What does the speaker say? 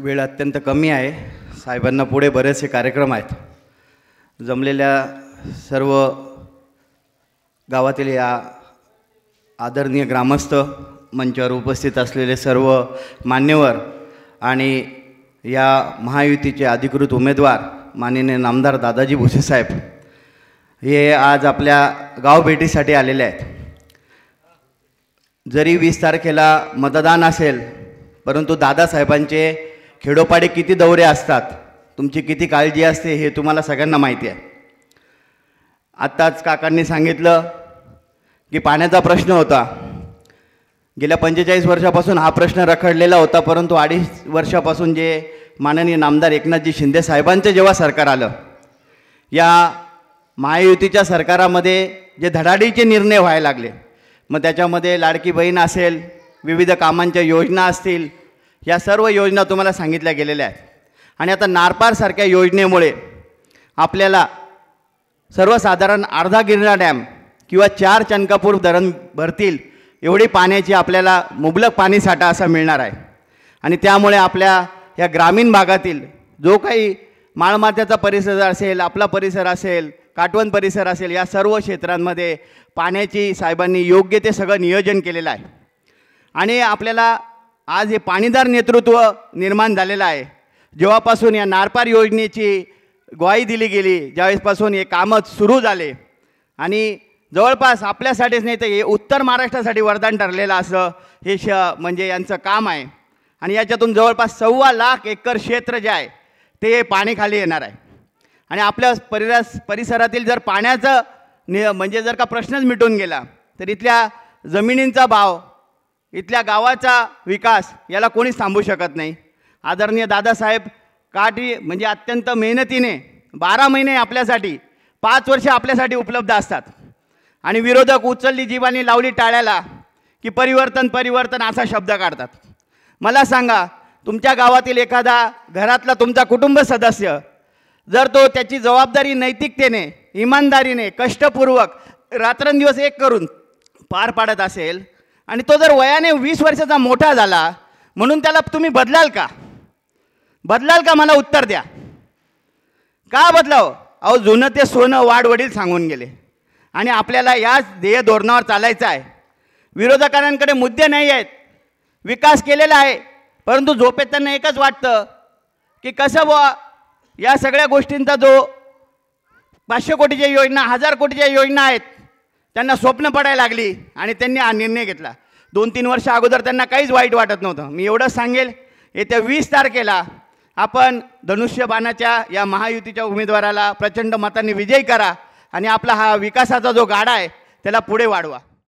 वेळ अत्यंत कमी आहे। साहेबांना पुढे बरेचसे कार्यक्रम आहेत। जमलेल्या सर्व गावातील या आदरणीय ग्रामस्थ, मंचावर उपस्थित असलेले सर्व मान्यवर आणि या महायुतीचे अधिकृत उमेदवार माननीय नामदार दादाजी भुसे साहेब हे आज आपल्या गाव भेटीसाठी आलेले आहेत। जरी 20 तारखेला मतदान असेल, परंतु दादासाहेबांचे खेडोपाडी किती दौरे असतात, तुमची किती काळजी असते हे तुम्हाला सगळ्यांना माहिती आहे। आत्ताच काकांनी सांगितलं की पाण्याचा प्रश्न होता। गेल्या 45 वर्षापासून हा प्रश्न रखडलेला होता, परंतु 2.5 वर्षापासून जे माननीय नामदार एकनाथजी शिंदे साहेबांचे जेव्हा सरकार आलं, या महायुतीच्या सरकारामध्ये जे धडाडीचे निर्णय व्हायला लागले, मग त्याच्यामध्ये लाडकी बहीण असेल, विविध कामांच्या योजना असतील, या सर्व योजना तुम्हाला सांगितल्या गेलेल्या आहेत। आणि आता नारपारसारख्या योजनेमुळे आपल्याला सर्वसाधारण अर्धा गिरणा डॅम किंवा 4 चनकापूर धरण भरतील एवढी पाण्याची आपल्याला मुबलक पाणीसाठा असा मिळणार आहे। आणि त्यामुळे आपल्या या ग्रामीण भागातील जो काही माळमाथ्याचा परिसर असेल, आपला परिसर असेल, काटवण परिसर असेल, या सर्व क्षेत्रांमध्ये पाण्याची साहेबांनी योग्य ते सगळं नियोजन केलेलं आहे। आणि आपल्याला आज हे पाणीदार नेतृत्व निर्माण झालेलं आहे। जेव्हापासून या नारपार योजनेची ग्वाही दिली गेली, ज्यावेळेसपासून हे कामं सुरू झाले आणि जवळपास आपल्यासाठीच नाही तर हे उत्तर महाराष्ट्रासाठी वरदान ठरलेलं असं हे म्हणजे यांचं काम आहे। आणि याच्यातून जवळपास 1.25 लाख एकर क्षेत्र जे आहे ते पाणीखाली येणार आहे। आणि आपल्या परिसरातील जर पाण्याचं म्हणजे जर का प्रश्नच मिटून गेला, तर इथल्या जमिनींचा भाव, इथल्या गावाचा विकास याला कोणीच थांबवू शकत नाही। आदरणीय दादासाहेब काठी म्हणजे अत्यंत मेहनतीने 12 महिने आपल्यासाठी, 5 वर्ष आपल्यासाठी उपलब्ध असतात। आणि विरोधक उचलली जीवानी लावली टाळ्याला की परिवर्तन परिवर्तन असा शब्द काढतात। मला सांगा, तुमच्या गावातील एखादा घरातला तुमचा कुटुंब सदस्य जर तो त्याची जबाबदारी नैतिकतेने, इमानदारीने, कष्टपूर्वक रात्रंदिवस एक करून पार पाडत असेल आणि तो जर वयाने 20 वर्षाचा मोठा झाला म्हणून त्याला तुम्ही बदलाल का? बदलाल का? मला उत्तर द्या। का बदलाव? अहो, जुनं ते सोनं वाडवडील सांगून गेले आणि आपल्याला याच ध्येय धोरणावर चालायचं आहे। विरोधकांकडे मुद्दे नाही आहेत, विकास केलेला आहे, परंतु झोपेत त्यांना एकच वाटतं की कसं बुवा या सगळ्या गोष्टींचा जो 500 कोटीच्या योजना, 1000 कोटीच्या योजना आहेत, त्यांना स्वप्न पडायला लागली आणि त्यांनी हा निर्णय घेतला। 2-3 वर्ष अगोदर त्यांना काहीच वाईट वाटत नव्हतं। मी एवढंच सांगेल, येत्या 20 तारखेला आपण धनुष्यबाणाच्या या महायुतीच्या उमेदवाराला प्रचंड मतांनी विजयी करा आणि आपला हा विकासाचा जो गाडा आहे त्याला पुढे वाढवा।